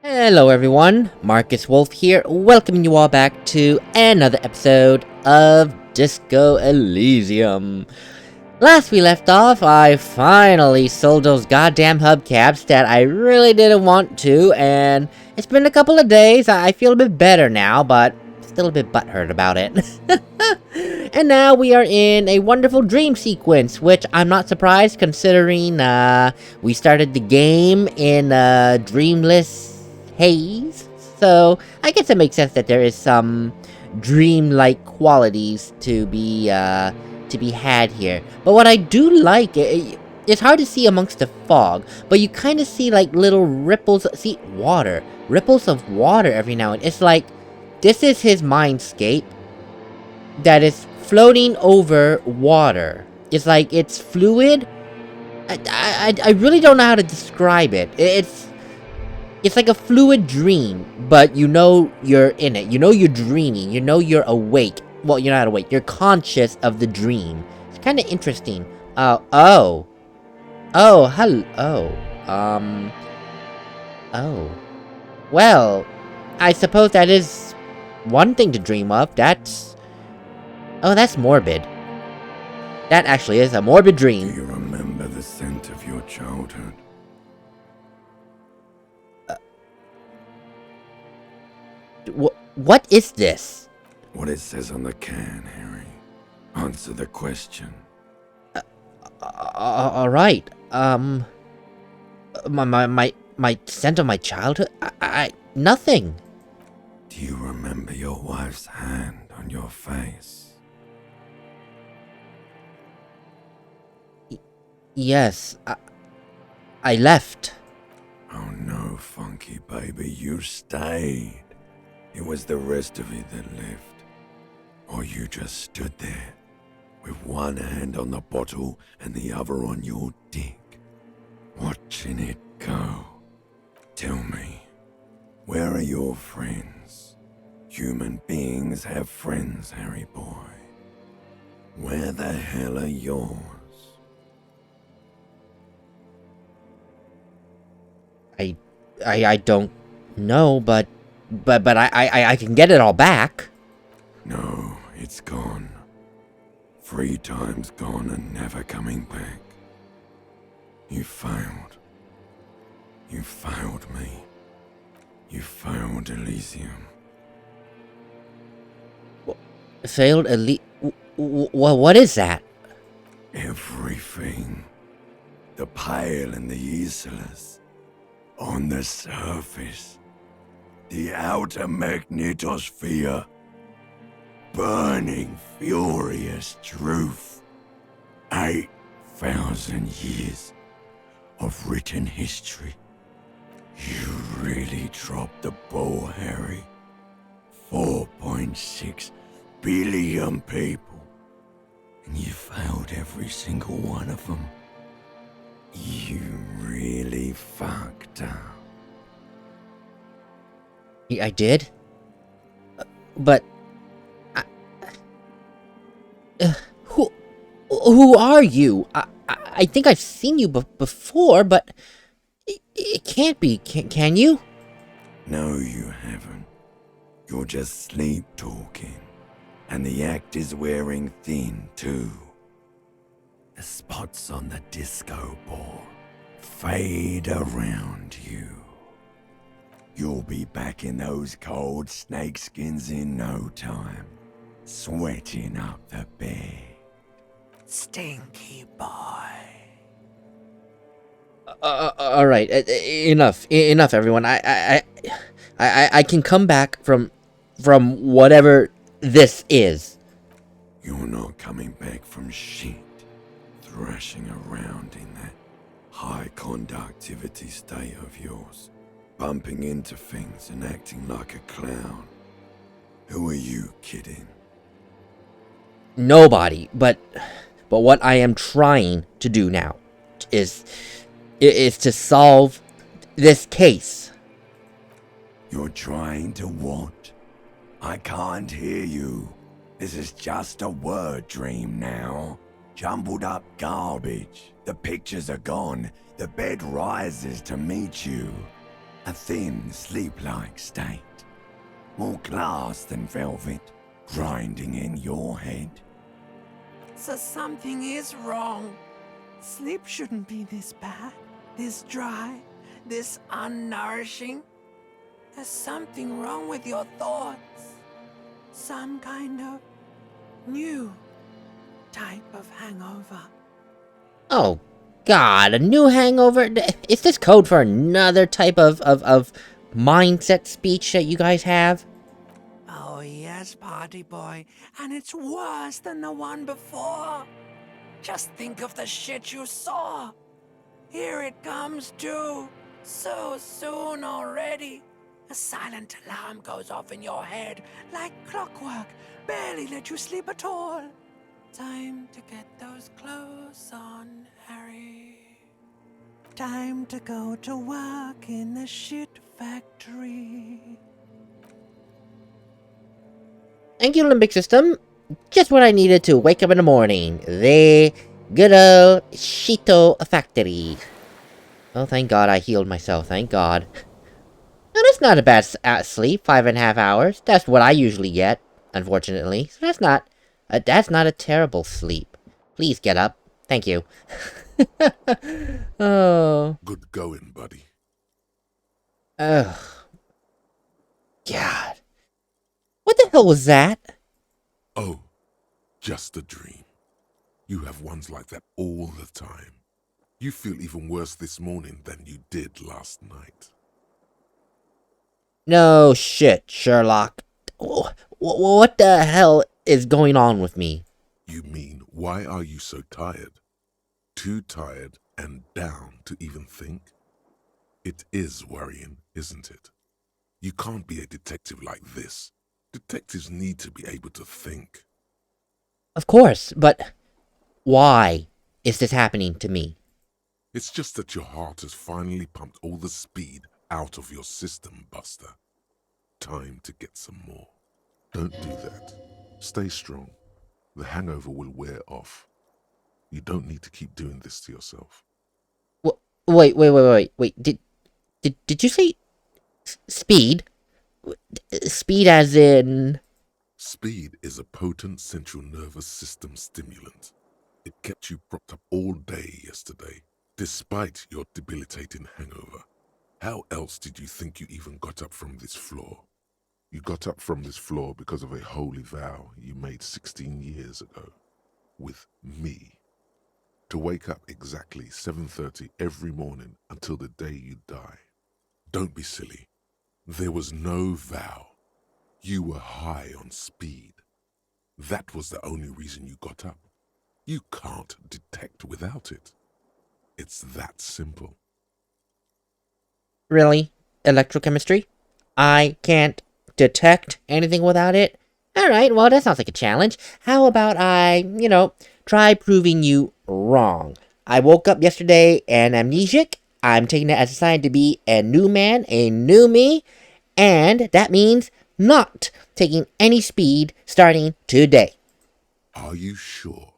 Hello everyone, MarcusWolfe here, welcoming you all back to another episode of Disco Elysium. Last we left off, I finally sold those goddamn hubcaps that I really didn't want to, and it's been a couple of days. I feel a bit better now, but still a bit butthurt about it. And now we are in a wonderful dream sequence, which I'm not surprised considering we started the game in a dreamless haze. So I guess it makes sense that there is some dream-like qualities to be had here. But what I do like, it's hard to see amongst the fog, but you kind of see like little ripples, ripples of water every now and then. It's like, this is his mindscape that is floating over water. It's like, it's fluid. I really don't know how to describe it. It's like a fluid dream, but you know you're in it. You know you're dreaming. You know you're awake. Well, you're not awake. You're conscious of the dream. It's kind of interesting. Oh, hello. Oh. Well, I suppose that is one thing to dream of. That's morbid. That actually is a morbid dream. Do you remember the scent of your childhood? What is this? What it says on the can, Harry. Answer the question. Alright. My scent of my childhood? Nothing. Do you remember your wife's hand on your face? Yes, I left. Oh no, funky baby, you stayed. It was the rest of you that left. Or you just stood there, with one hand on the bottle and the other on your dick, watching it go. Tell me, where are your friends? Human beings have friends, Harry boy. Where the hell are yours? I don't know, but I can get it all back. No, it's gone. 3 times gone and never coming back. You failed. You failed me. You failed Elysium. Failed what is that? Everything. The Pale and the Islas. On the surface. The outer magnetosphere. Burning, furious truth. 8,000 years of written history. You really dropped the ball, Harry. 4.6 billion people. And you failed every single one of them. You really fucked up. I did? But... who are you? I think I've seen you before, but... It can't be, can you? No, you haven't. You're just sleep-talking. And the act is wearing thin, too. The spots on the disco ball fade around you. You'll be back in those cold snakeskins in no time, sweating up the bed. Stinky boy. All right. Enough, everyone. I can come back from whatever this is. You're not coming back from shit. Thrashing around in that high conductivity state of yours, bumping into things and acting like a clown. Who are you kidding? Nobody. But what I am trying to do now is to solve this case. You're trying to what? I can't hear you. This is just a word dream now. Jumbled up garbage. The pictures are gone. The bed rises to meet you. A thin, sleep-like state. More glass than velvet, grinding in your head. So something is wrong. Sleep shouldn't be this bad, this dry, this unnourishing. There's something wrong with your thoughts. Some kind of new type of hangover. Oh, God, a new hangover? Is this code for another type of mindset speech that you guys have? Oh yes, party boy, and it's worse than the one before. Just think of the shit you saw. Here it comes too. So soon already. A silent alarm goes off in your head like clockwork. Barely let you sleep at all. Time to get those clothes on, Harry. Time to go to work in the shit factory. Thank you, Limbic System. Just what I needed to wake up in the morning. The good old Shito factory. Oh, thank God I healed myself. Thank God. Now, that's not a bad sleep. 5.5 hours. That's what I usually get, unfortunately. So that's not a terrible sleep. Please get up. Thank you. Oh. Good going, buddy. Ugh. God. What the hell was that? Oh, just a dream. You have ones like that all the time. You feel even worse this morning than you did last night. No shit, Sherlock. What the hell is going on with me? You mean, why are you so tired? Too tired and down to even think? It is worrying, isn't it? You can't be a detective like this. Detectives need to be able to think. Of course, but why is this happening to me? It's just that your heart has finally pumped all the speed out of your system, Buster. Time to get some more. Don't do that. Stay strong. The hangover will wear off. You don't need to keep doing this to yourself. Wait. Did you say speed? Speed as in... Speed is a potent central nervous system stimulant. It kept you propped up all day yesterday, despite your debilitating hangover. How else did you think you even got up from this floor? You got up from this floor because of a holy vow you made 16 years ago. With me. To wake up exactly 7:30 every morning until the day you die. Don't be silly. There was no vow. You were high on speed. That was the only reason you got up. You can't detect without it. It's that simple. Really? Electrochemistry? I can't detect anything without it? Alright, well, that sounds like a challenge. How about I, try proving you wrong? I woke up yesterday and amnesiac. I'm taking it as a sign to be a new man, a new me, and that means not taking any speed starting today. Are you sure?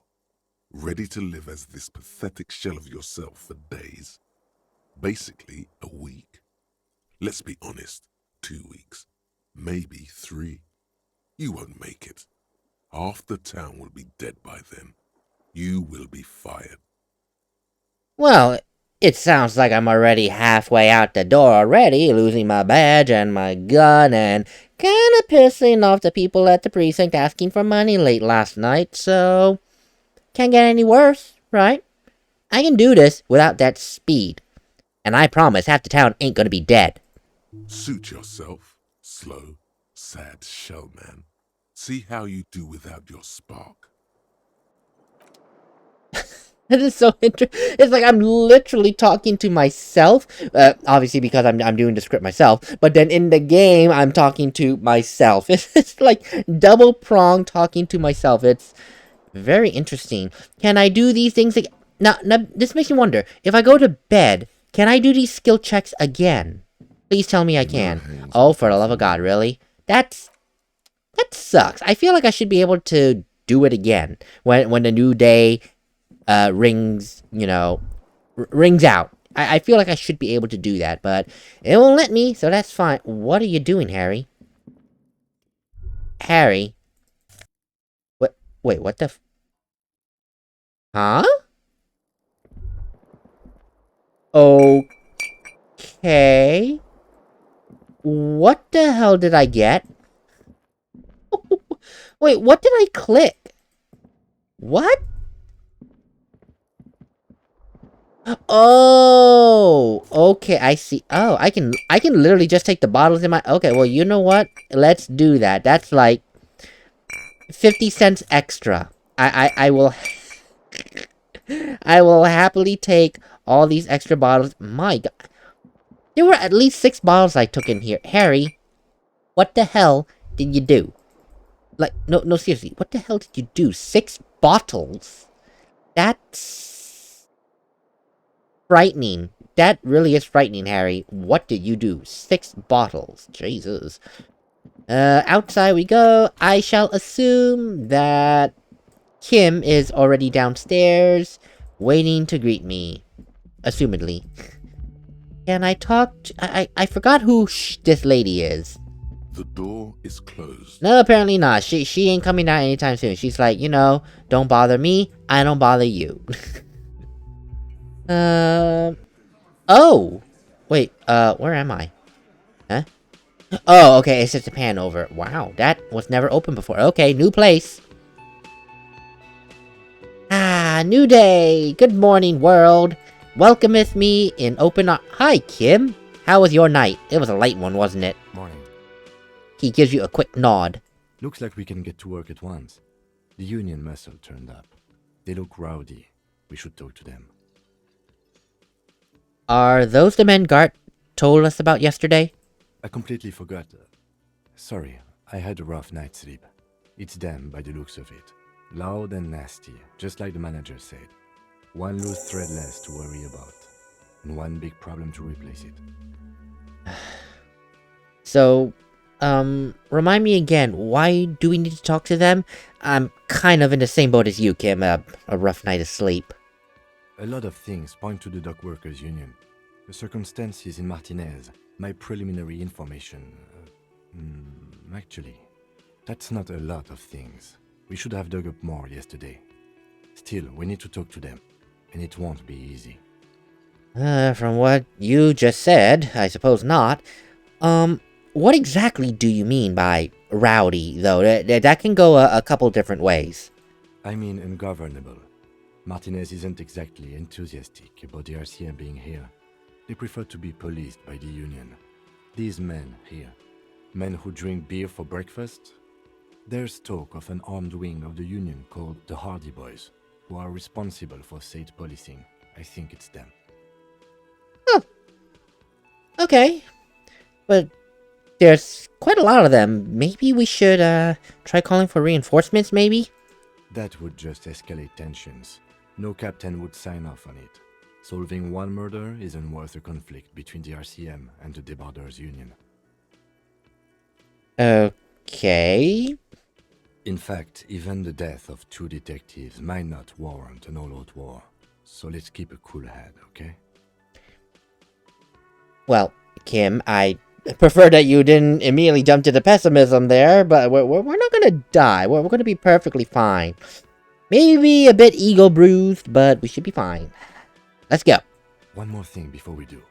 Ready to live as this pathetic shell of yourself for days? Basically, a week. Let's be honest, 2 weeks. Maybe 3. You won't make it. Half the town will be dead by then. You will be fired. Well, it sounds like I'm already halfway out the door already, losing my badge and my gun and kinda pissing off the people at the precinct asking for money late last night, so can't get any worse, right? I can do this without that speed. And I promise half the town ain't gonna be dead. Suit yourself, slow, sad shell man. See how you do without your spark. This is so interesting. It's like I'm literally talking to myself. Obviously, because I'm doing the script myself. But then in the game, I'm talking to myself. It's like double prong talking to myself. It's very interesting. Can I do these things again? Now, this makes me wonder. If I go to bed, can I do these skill checks again? Please tell me I can. Oh, for the love of God, really? That sucks. I feel like I should be able to do it again when the new day rings, rings out. I feel like I should be able to do that, but it won't let me, so that's fine. What are you doing, Harry? Harry? What? Wait, what the Huh? Okay. What the hell did I get? Wait, what did I click? What? Oh, okay, I see. Oh, I can literally just take the bottles in my... Okay, well, you know what? Let's do that. That's like 50 cents extra. I will... I will happily take all these extra bottles. My god. There were at least 6 bottles I took in here. Harry, what the hell did you do? Like, no, seriously. What the hell did you do? 6 bottles? That's... frightening. That really is frightening, Harry. What did you do? 6 bottles. Jesus. Outside we go. I shall assume that Kim is already downstairs, waiting to greet me. Assumedly. Can I talk to... I forgot who this lady is. The door is closed. No, apparently not. She ain't coming out anytime soon. She's like, you know, don't bother me, I don't bother you. Oh! Wait, where am I? Huh? Oh, okay, it's just a pan over. Wow, that was never open before. Okay, new place. Ah, new day! Good morning, world! Welcometh me in open Hi, Kim! How was your night? It was a light one, wasn't it? Morning. He gives you a quick nod. Looks like we can get to work at once. The Union muscle turned up. They look rowdy. We should talk to them. Are those the men Gart told us about yesterday? I completely forgot. Sorry, I had a rough night's sleep. It's them by the looks of it. Loud and nasty, just like the manager said. One loose thread less to worry about. And one big problem to replace it. So, remind me again, why do we need to talk to them? I'm kind of in the same boat as you, Kim, a rough night of sleep. A lot of things point to the dock workers union. The circumstances in Martinez, my preliminary information. Actually, that's not a lot of things. We should have dug up more yesterday. Still, we need to talk to them, and it won't be easy. From what you just said, I suppose not. What exactly do you mean by rowdy, though? That can go a couple different ways. I mean ungovernable. Martinez isn't exactly enthusiastic about the RCM being here. They prefer to be policed by the Union. These men here, men who drink beer for breakfast, there's talk of an armed wing of the Union called the Hardy Boys, who are responsible for state policing. I think it's them. Oh. Okay. But there's quite a lot of them. Maybe we should, try calling for reinforcements, maybe? That would just escalate tensions. No captain would sign off on it. Solving one murder isn't worth a conflict between the RCM and the Debarders Union. Okay. In fact, even the death of 2 detectives might not warrant an all-out war. So let's keep a cool head, okay? Well, Kim, I prefer that you didn't immediately jump to the pessimism there, but we're not gonna die. We're gonna be perfectly fine. Maybe a bit ego bruised, but we should be fine. Let's go. One more thing before we do.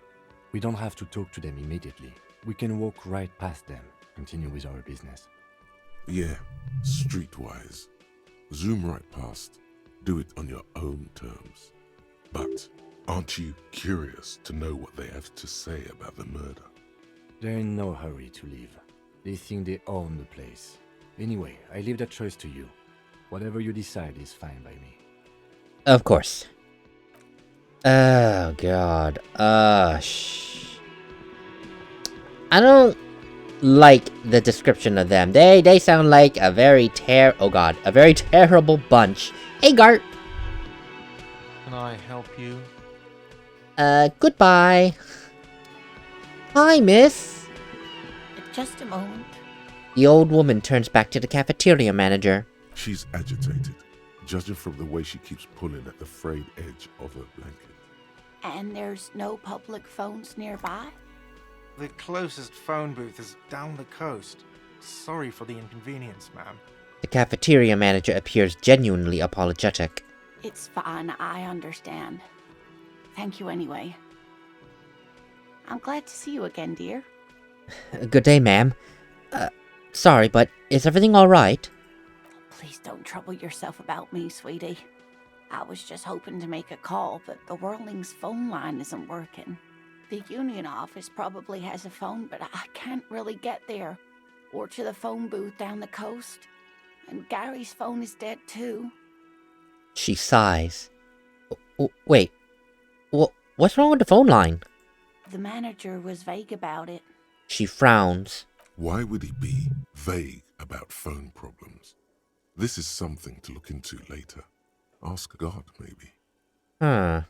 We don't have to talk to them immediately. We can walk right past them, continue with our business. Yeah, streetwise. Zoom right past. Do it on your own terms. But aren't you curious to know what they have to say about the murder? They're in no hurry to leave. They think they own the place. Anyway, I leave that choice to you. Whatever you decide is fine by me. Of course. Oh, God. I don't like the description of them. They sound like a very a very terrible bunch. Hey, Gart. Can I help you? Goodbye. Hi, miss. Just a moment. The old woman turns back to the cafeteria manager. She's agitated, judging from the way she keeps pulling at the frayed edge of her blanket. And there's no public phones nearby? The closest phone booth is down the coast. Sorry for the inconvenience, ma'am. The cafeteria manager appears genuinely apologetic. It's fine, I understand. Thank you anyway. I'm glad to see you again, dear. Good day, ma'am. Sorry, but is everything alright? Please don't trouble yourself about me, sweetie. I was just hoping to make a call, but the Whirling's phone line isn't working. The union office probably has a phone, but I can't really get there. Or to the phone booth down the coast. And Gary's phone is dead too. She sighs. Wait, what's wrong with the phone line? The manager was vague about it. She frowns. Why would he be vague about phone problems? This is something to look into later. Ask God, maybe. Huh.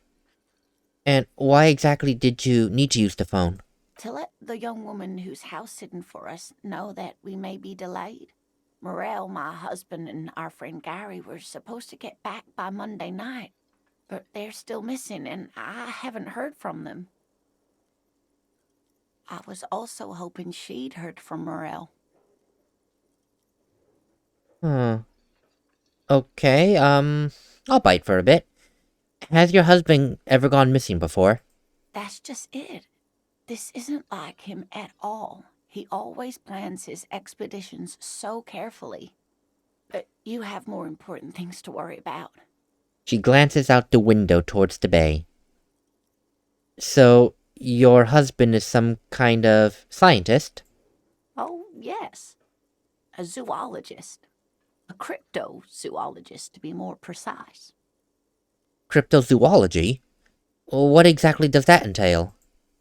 And why exactly did you need to use the phone? To let the young woman who's house-sitting for us know that we may be delayed. Morel, my husband, and our friend Gary were supposed to get back by Monday night, but they're still missing, and I haven't heard from them. I was also hoping she'd heard from Morel. Okay, I'll bite for a bit. Has your husband ever gone missing before? That's just it. This isn't like him at all. He always plans his expeditions so carefully. But you have more important things to worry about. She glances out the window towards the bay. So, your husband is some kind of scientist? Oh, yes. A zoologist. A cryptozoologist, to be more precise. Cryptozoology? What exactly does that entail?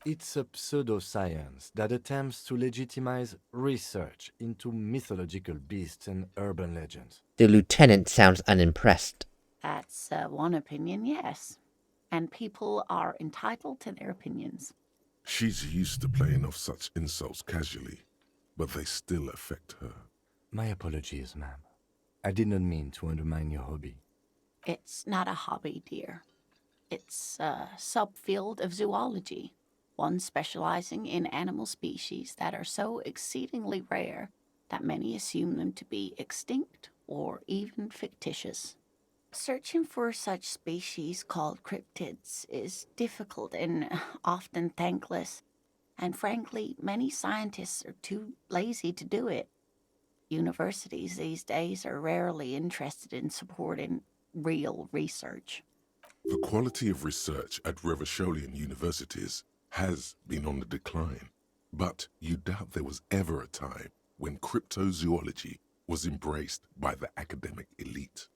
It's a pseudoscience that attempts to legitimize research into mythological beasts and urban legends. The lieutenant sounds unimpressed. That's one opinion, yes. And people are entitled to their opinions. She's used to playing off such insults casually, but they still affect her. My apologies, ma'am. I did not mean to undermine your hobby. It's not a hobby, dear. It's a subfield of zoology, one specializing in animal species that are so exceedingly rare that many assume them to be extinct or even fictitious. Searching for such species called cryptids is difficult and often thankless, and frankly, many scientists are too lazy to do it. Universities these days are rarely interested in supporting real research. The quality of research at Revacholian universities has been on the decline, but you doubt there was ever a time when cryptozoology was embraced by the academic elite.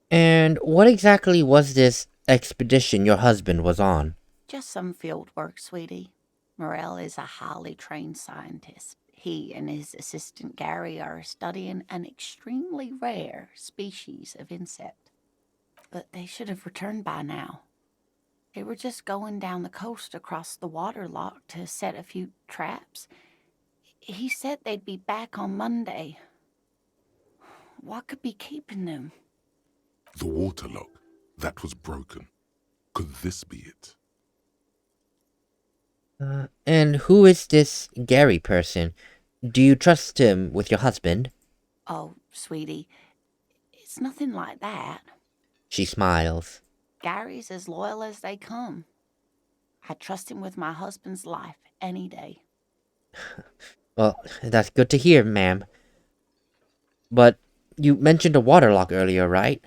And what exactly was this expedition your husband was on? Just some field work, sweetie. Morel is a highly trained scientist. He and his assistant Gary are studying an extremely rare species of insect. But they should have returned by now. They were just going down the coast across the waterlock to set a few traps. He said they'd be back on Monday. What could be keeping them? The waterlock, that was broken. Could this be it? And who is this Gary person? Do you trust him with your husband? Oh, sweetie, it's nothing like that. She smiles. Gary's as loyal as they come. I trust him with my husband's life any day. Well, that's good to hear, ma'am. But you mentioned a waterlock earlier, right?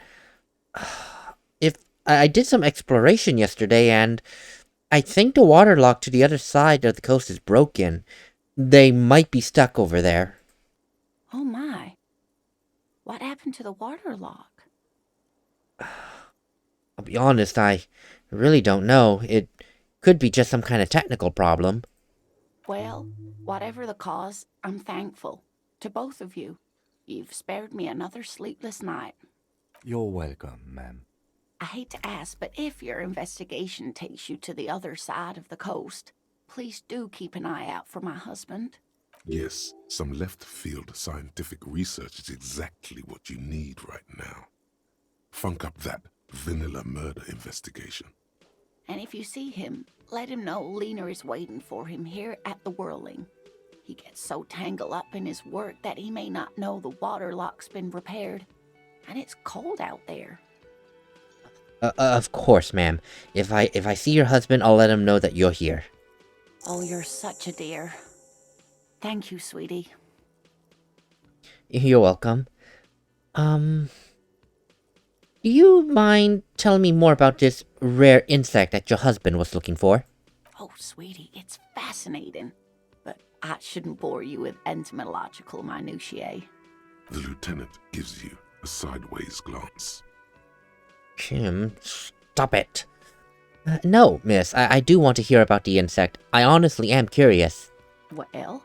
If I did some exploration yesterday, and I think the waterlock to the other side of the coast is broken. They might be stuck over there. Oh my. What happened to the waterlock? I'll be honest, I really don't know. It could be just some kind of technical problem. Well, whatever the cause, I'm thankful. To both of you. You've spared me another sleepless night. You're welcome, ma'am. I hate to ask, but if your investigation takes you to the other side of the coast, please do keep an eye out for my husband. Yes, some left-field scientific research is exactly what you need right now. Funk up that vanilla murder investigation. And if you see him, let him know Lena is waiting for him here at the Whirling. He gets so tangled up in his work that he may not know the water lock's been repaired. And it's cold out there. Of course, ma'am. If I see your husband, I'll let him know that you're here. Oh, you're such a dear. Thank you, sweetie. You're welcome. Do you mind telling me more about this rare insect that your husband was looking for? Oh, sweetie, it's fascinating. But I shouldn't bore you with entomological minutiae. The lieutenant gives you a sideways glance. Jim, stop it. No, miss, I do want to hear about the insect. I honestly am curious. Well,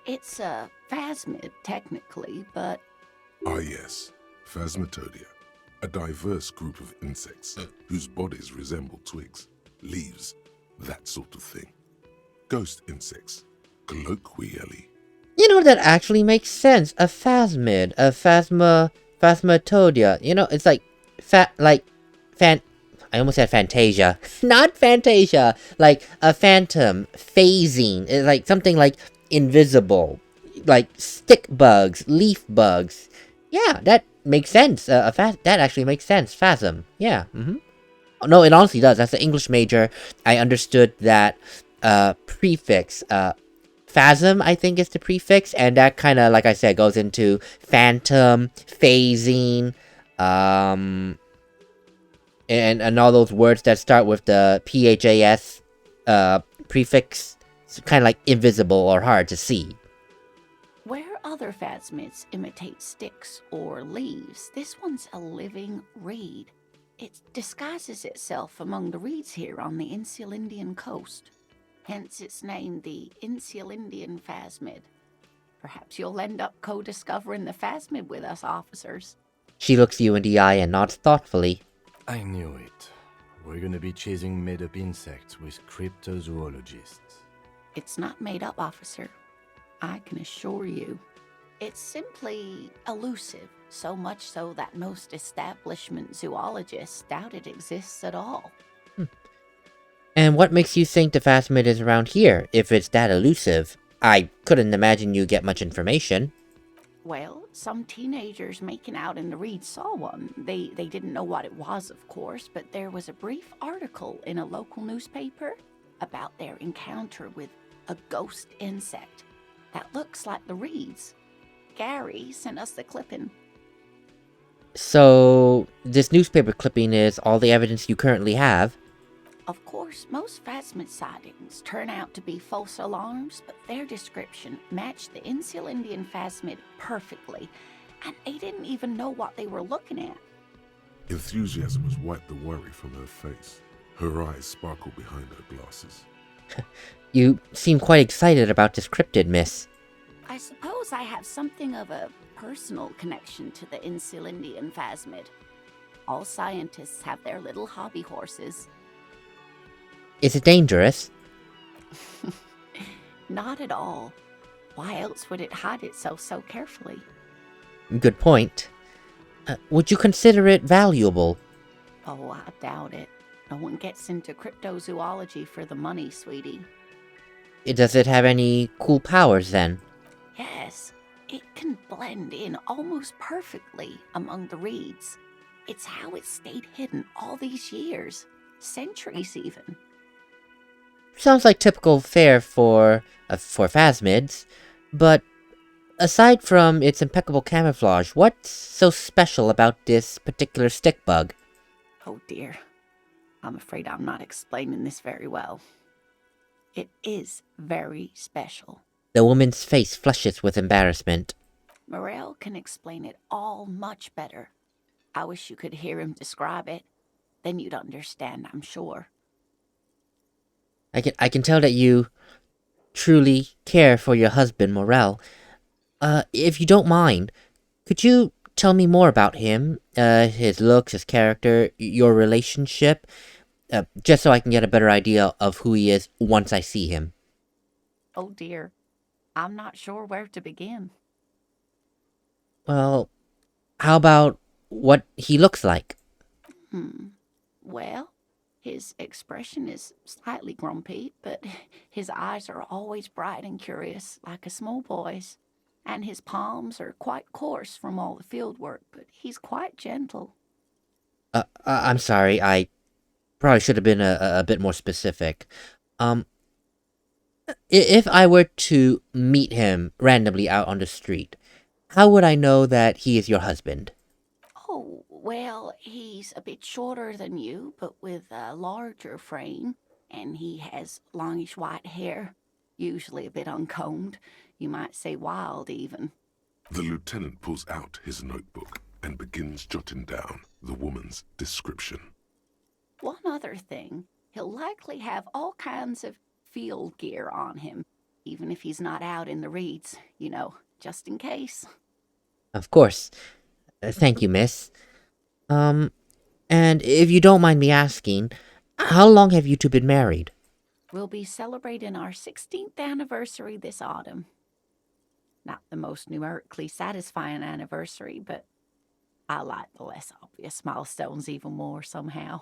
it's a phasmid, technically, but... Ah yes, Phasmatodia. A diverse group of insects whose bodies resemble twigs, leaves, that sort of thing. Ghost insects, colloquially. You know, that actually makes sense. A phasmid, phasmatodia. You know, it's like, I almost said Fantasia. Not Fantasia. Like, a phantom, phasing. It's like something like invisible. Like, stick bugs, leaf bugs. Yeah, that makes sense. That actually makes sense. Phasm. Yeah, No, it honestly does. As an English major, I understood that, prefix, phasm, I think is the prefix, and that kind of, like I said, goes into phantom, phasing, and all those words that start with the PHAS, prefix. It's kind of like invisible or hard to see. Where other phasmids imitate sticks or leaves, this one's a living reed. It disguises itself among the reeds here on the Insulindian coast. Hence its name, the Insulindian phasmid. Perhaps you'll end up co-discovering the phasmid with us, officers. She looks you in the eye and nods thoughtfully. I knew it. We're gonna be chasing made-up insects with cryptozoologists. It's not made up, officer. I can assure you. It's simply elusive, so much so that most establishment zoologists doubt it exists at all. And what makes you think the phasmid is around here, if it's that elusive? I couldn't imagine you get much information. Well, some teenagers making out in the reeds saw one. They didn't know what it was, of course, but there was a brief article in a local newspaper about their encounter with a ghost insect that looks like the reeds. Gary sent us the clipping. So, this newspaper clipping is all the evidence you currently have? Of course, most phasmid sightings turn out to be false alarms, but their description matched the Insulindian phasmid perfectly, and they didn't even know what they were looking at. Enthusiasm has wiped the worry from her face. Her eyes sparkle behind her glasses. You seem quite excited about this cryptid, miss. I suppose I have something of a personal connection to the Insulindian phasmid. All scientists have their little hobby horses. Is it dangerous? Not at all. Why else would it hide itself so carefully? Good point. Would you consider it valuable? Oh, I doubt it. No one gets into cryptozoology for the money, sweetie. Does it have any cool powers, then? Yes, it can blend in almost perfectly among the reeds. It's how it stayed hidden all these years. Centuries, even. Sounds like typical fare for phasmids, but aside from its impeccable camouflage, what's so special about this particular stick bug? Oh dear, I'm afraid I'm not explaining this very well. It is very special. The woman's face flushes with embarrassment. Morel can explain it all much better. I wish you could hear him describe it. Then you'd understand, I'm sure. I can tell that you truly care for your husband, Morel. If you don't mind, could you tell me more about him? His looks, his character, your relationship? Just so I can get a better idea of who he is once I see him. Oh dear, I'm not sure where to begin. Well, how about what he looks like? Well, his expression is slightly grumpy, but his eyes are always bright and curious, like a small boy's. And his palms are quite coarse from all the field work, but he's quite gentle. I'm sorry, I probably should have been a bit more specific. Um, if I were to meet him randomly out on the street, how would I know that he is your husband? Oh, well, he's a bit shorter than you, but with a larger frame, and he has longish white hair, usually a bit uncombed. You might say wild, even. The lieutenant pulls out his notebook and begins jotting down the woman's description. One other thing, he'll likely have all kinds of field gear on him, even if he's not out in the reeds, just in case. Of course. Thank you, miss. And if you don't mind me asking, how long have you two been married? We'll be celebrating our 16th anniversary this autumn. Not the most numerically satisfying anniversary, but I like the less obvious milestones even more somehow.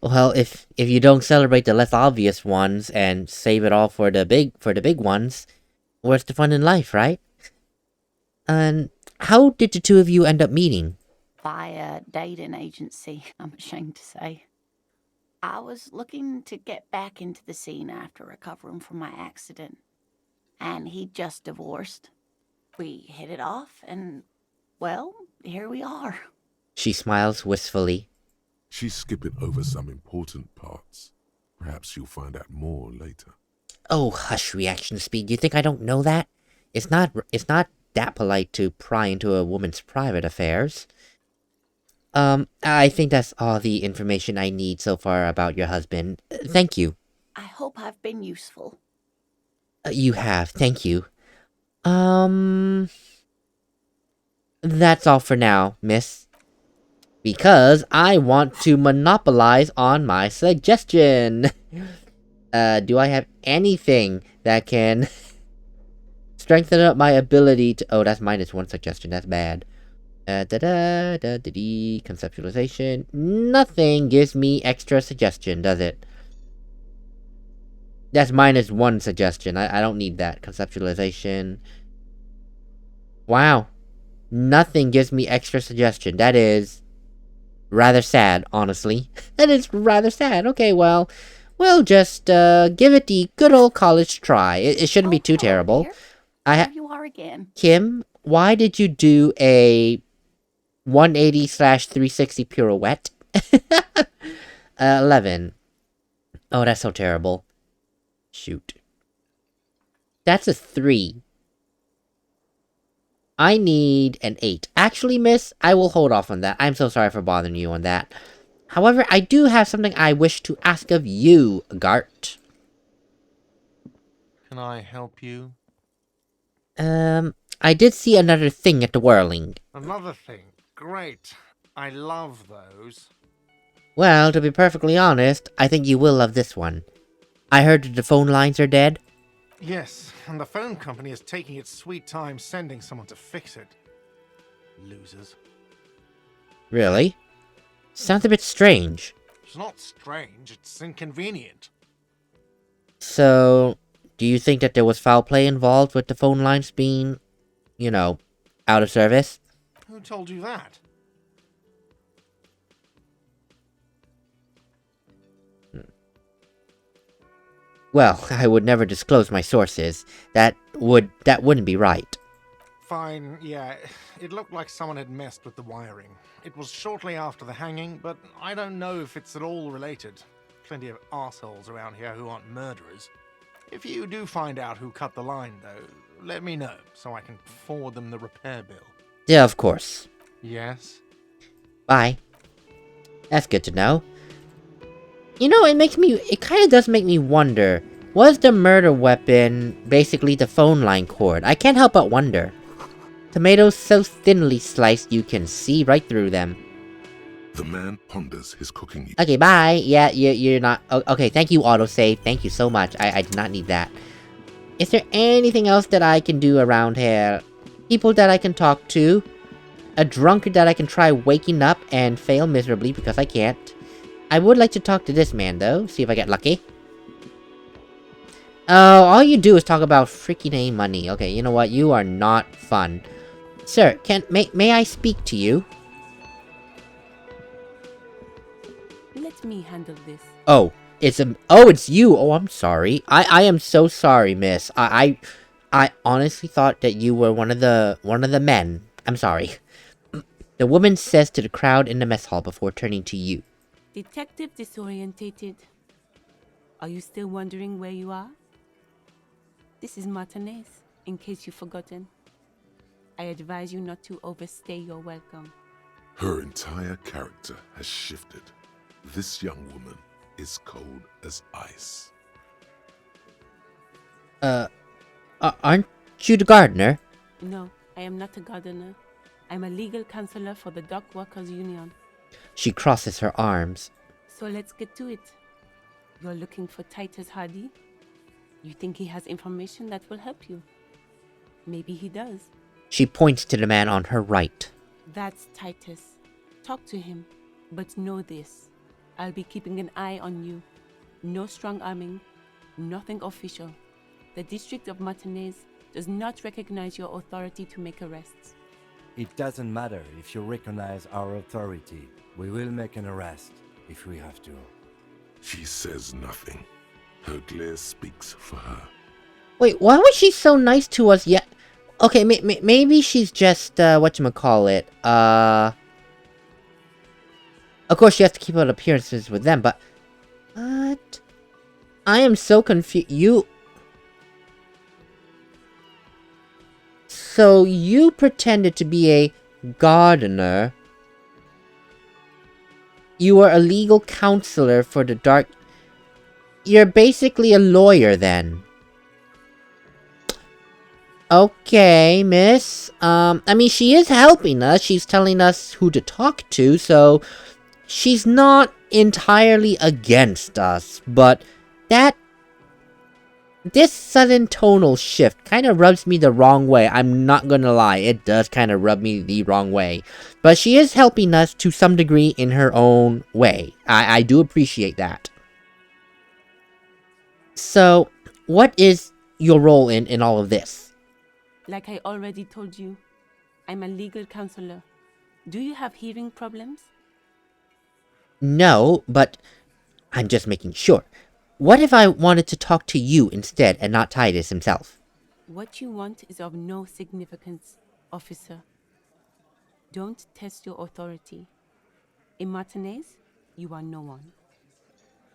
Well, if you don't celebrate the less obvious ones and save it all for the big ones, where's the fun in life, right? And how did the two of you end up meeting? Via dating agency, I'm ashamed to say. I was looking to get back into the scene after recovering from my accident, and he'd just divorced. We hit it off, and, well, here we are. She smiles wistfully. She's skipping over some important parts. Perhaps you'll find out more later. Oh, hush, reaction speed. You think I don't know that? It's not that polite to pry into a woman's private affairs. I think that's all the information I need so far about your husband. Thank you. I hope I've been useful. You have, thank you. That's all for now, miss. Because I want to monopolize on my suggestion. Do I have anything that can strengthen up my ability to... Oh, that's -1 suggestion, that's bad. Conceptualization. Nothing gives me extra suggestion, does it? That's -1 suggestion. I don't need that. Conceptualization. Wow. Nothing gives me extra suggestion. That is rather sad, honestly. That is rather sad. Okay, well, we'll just give it the good old college try. It shouldn't be too terrible. There you are again. Kim, why did you do a 180/360 pirouette? 11. Oh, that's so terrible. Shoot. That's a 3. I need an 8. Actually, miss, I will hold off on that. I'm so sorry for bothering you on that. However, I do have something I wish to ask of you, Gart. Can I help you? I did see another thing at the whirling. Another thing. Great. I love those. Well, to be perfectly honest, I think you will love this one. I heard that the phone lines are dead. Yes, and the phone company is taking its sweet time sending someone to fix it. Losers. Really? Sounds a bit strange. It's not strange, it's inconvenient. So, do you think that there was foul play involved with the phone lines being, out of service? Who told you that? Well, I would never disclose my sources. That wouldn't be right. Fine, yeah. It looked like someone had messed with the wiring. It was shortly after the hanging, but I don't know if it's at all related. Plenty of assholes around here who aren't murderers. If you do find out who cut the line, though, let me know, so I can forward them the repair bill. Yeah, of course. Yes? Bye. That's good to know. It kind of does make me wonder, was the murder weapon basically the phone line cord? I can't help but wonder. Tomatoes so thinly sliced you can see right through them. The man ponders his cooking. Okay, bye. Yeah, you're not... Okay, thank you, autosave. Thank you so much. I did not need that. Is there anything else that I can do around here? People that I can talk to? a drunkard that I can try waking up and fail miserably because I can't. I would like to talk to this man, though. See if I get lucky. Oh, all you do is talk about freaking A money. Okay, you know what? You are not fun. Sir, may I speak to you? Let me handle this. Oh, it's you. Oh, I'm sorry. I am so sorry, miss. I honestly thought that you were one of the men. I'm sorry. The woman says to the crowd in the mess hall before turning to you. Detective disorientated. Are you still wondering where you are? This is Martinez, in case you've forgotten. I advise you not to overstay your welcome. Her entire character has shifted. This young woman is cold as ice. Aren't you the gardener? No, I am not a gardener. I'm a legal counselor for the Dock Workers Union. She crosses her arms. So let's get to it. You're looking for Titus Hardy? You think he has information that will help you? Maybe he does. She points to the man on her right. That's Titus. Talk to him. But know this. I'll be keeping an eye on you. No strong arming. Nothing official. The District of Martinez does not recognize your authority to make arrests. It doesn't matter if you recognize our authority. We will make an arrest if we have to. She says nothing. Her glare speaks for her. Wait, why was she so nice to us yet? Okay, maybe she's just, whatchamacallit, Of course she has to keep up appearances with them, but... What? I am so confused. So you pretended to be a gardener. You are a legal counselor for the dark... You're basically a lawyer then. Okay, miss. I mean, she is helping us. She's telling us who to talk to, so... She's not entirely against us, but this sudden tonal shift kind of rubs me the wrong way. I'm not gonna lie, it does kind of rub me the wrong way. But she is helping us to some degree in her own way. I do appreciate that. So, what is your role in all of this? Like I already told you, I'm a legal counselor. Do you have hearing problems? No, but I'm just making sure. What if I wanted to talk to you instead and not Titus himself? What you want is of no significance, officer. Don't test your authority. In Martinez, you are no one.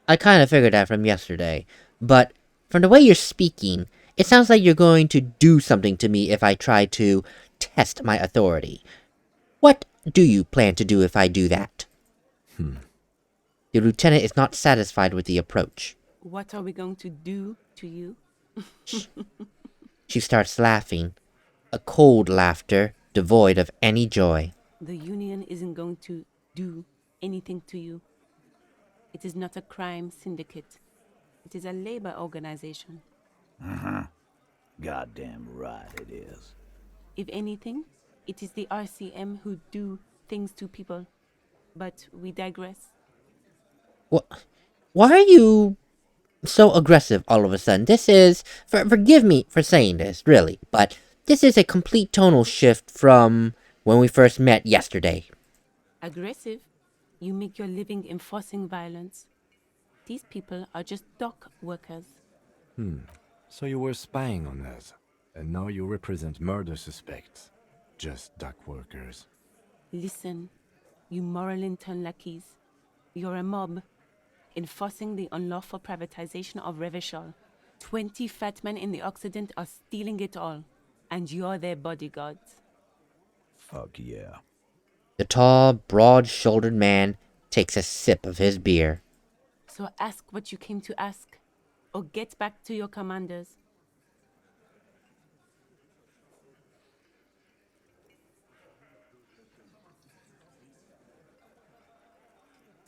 I kind of figured that from yesterday, but from the way you're speaking, it sounds like you're going to do something to me if I try to test my authority. What do you plan to do if I do that? The lieutenant is not satisfied with the approach. What are we going to do to you? She starts laughing, a cold laughter devoid of any joy. The union isn't going to do anything to you. It is not a crime syndicate. It is a labor organization. Goddamn right it is. If anything, it is the RCM who do things to people. But we digress. Why are you so aggressive all of a sudden? This is... Forgive me for saying this, really, but this is a complete tonal shift from when we first met yesterday. Aggressive? You make your living enforcing violence. These people are just dock workers. So you were spying on us, and now you represent murder suspects. Just dock workers. Listen, you moral intern lackeys. You're a mob, enforcing the unlawful privatization of Revachol. 20 fat men in the Occident are stealing it all, and you're their bodyguards. Fuck yeah. The tall, broad-shouldered man takes a sip of his beer. So ask what you came to ask, or get back to your commanders.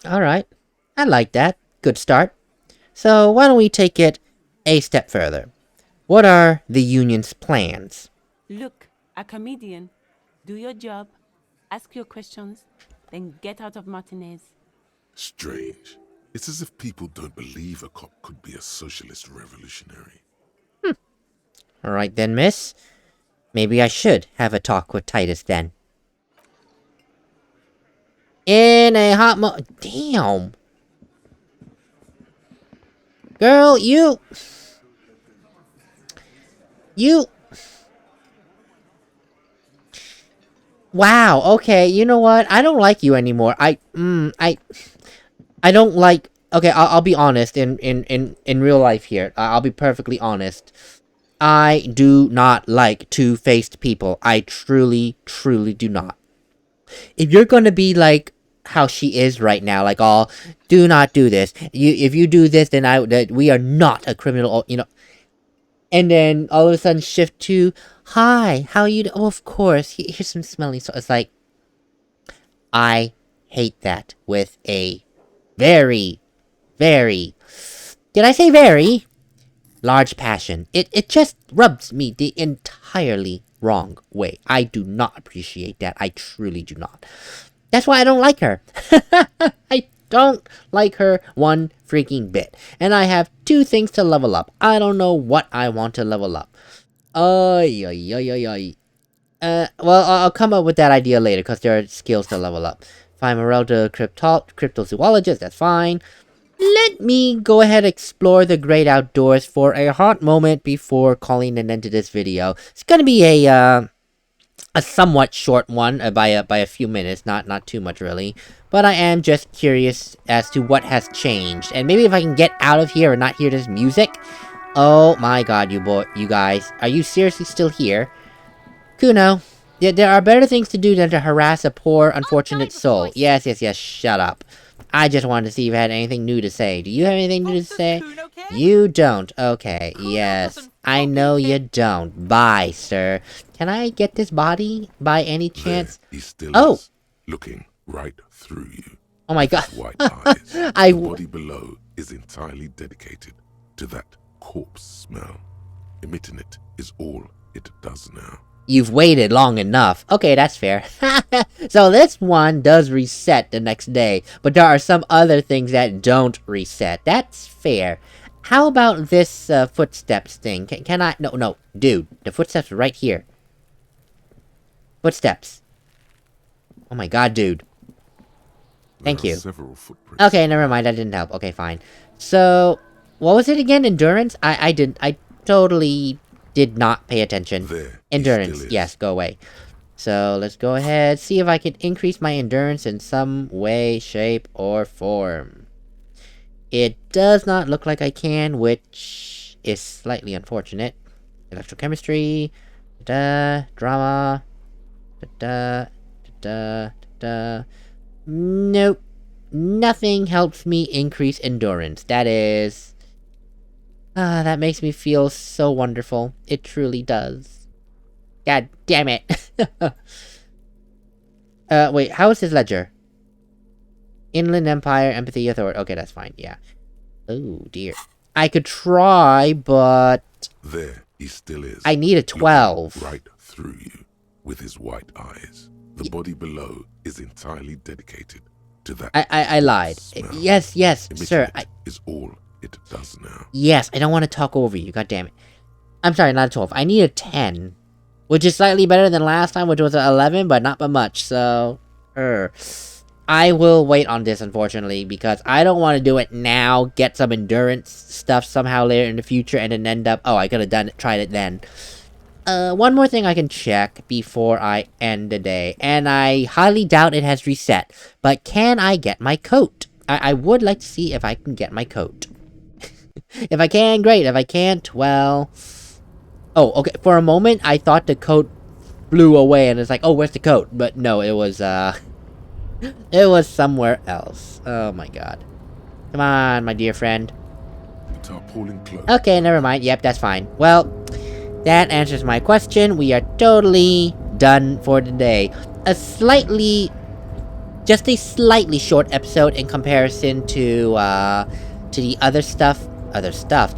Alright, I like that. Good start. So why don't we take it a step further? What are the union's plans? Look, a comedian. Do your job. Ask your questions, then get out of Martinez. Strange. It's as if people don't believe a cop could be a socialist revolutionary. Alright then, miss. Maybe I should have a talk with Titus then. In a hot damn! Girl, you... Wow, okay, you know what? I don't like you anymore. I don't like... Okay, I'll be honest in real life here. I'll be perfectly honest. I do not like two-faced people. I truly, truly do not. If you're gonna be like how she is right now, like, oh, do not do this. If you do this, then we are not a criminal, you know. And then all of a sudden shift to, hi, how you oh, of course, here's some smelling. So it's like, I hate that with a very, very, did I say very? Large passion. It just rubs me the entirely wrong way. I do not appreciate that. I truly do not. That's why I don't like her. I don't like her one freaking bit. And I have 2 things to level up. I don't know what I want to level up. Well, I'll come up with that idea later, because there are skills to level up. Find Morel to cryptozoologist, that's fine. Let me go ahead and explore the great outdoors for a hot moment before calling an end to this video. It's gonna be a somewhat short one, by a few minutes, not too much really. But I am just curious as to what has changed, and maybe if I can get out of here and not hear this music. Oh my god, you guys, are you seriously still here? Kuno, there are better things to do than to harass a poor, unfortunate soul. Yes, shut up. I just wanted to see if you had anything new to say. Do you have anything new to say? You don't. Okay, yes. I know you don't. Bye, sir. Can I get this body by any chance? There he still is, looking right through you. Oh my god. White eyes. The body below is entirely dedicated to that corpse smell. Emitting it is all it does now. You've waited long enough. Okay, that's fair. So this one does reset the next day, but there are some other things that don't reset. That's fair. How about this footsteps thing? Can I... No, dude. The footsteps are right here. Footsteps. Oh my god, dude. Thank you. Several footprints. Okay, never mind. That didn't help. Okay, fine. So, what was it again? Endurance? I totally did not pay attention. There, endurance. Yes, go away. So, let's go ahead. See if I can increase my endurance in some way, shape, or form. It does not look like I can, which is slightly unfortunate. Electrochemistry. Drama. Nope. Nothing helps me increase endurance. That is... that makes me feel so wonderful. It truly does. God damn it. Wait, how is his ledger? Inland Empire, Empathy, Authority. Okay, that's fine, yeah. Oh, dear. I could try, but... There he still is. I need a 12. Right through you, with his white eyes. The body below is entirely dedicated to that. I lied. Smell. Yes, sir. Is all it does now. Yes, I don't want to talk over you. God damn it. I'm sorry, not a 12. I need a 10. Which is slightly better than last time, which was an 11, but not by much, so... I will wait on this, unfortunately, because I don't want to do it now, get some endurance stuff somehow later in the future, and then end up... Oh, I could have tried it then. One more thing I can check before I end the day, and I highly doubt it has reset, but can I get my coat? I would like to see if I can get my coat. If I can, great. If I can't, well... Oh, okay, for a moment, I thought the coat flew away, and it's like, oh, where's the coat? But no, it was, it was somewhere else. Oh my god. Come on, my dear friend. Tarpaulin cloak. Okay, never mind. Yep, that's fine. Well, that answers my question. We are totally done for today. Just a slightly short episode in comparison to the other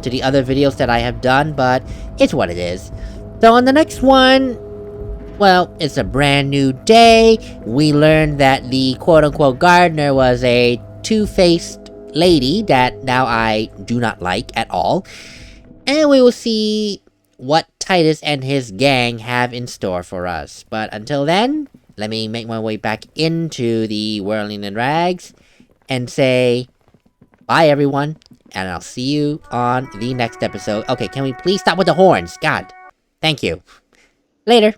to the other videos that I have done, but it's what it is. So on the next one, Well, it's a brand new day. We learned that the quote-unquote gardener was a two-faced lady that now I do not like at all. And we will see what Titus and his gang have in store for us. But until then, let me make my way back into the Whirling in Rags and say bye, everyone. And I'll see you on the next episode. Okay, can we please stop with the horns? God, thank you. Later.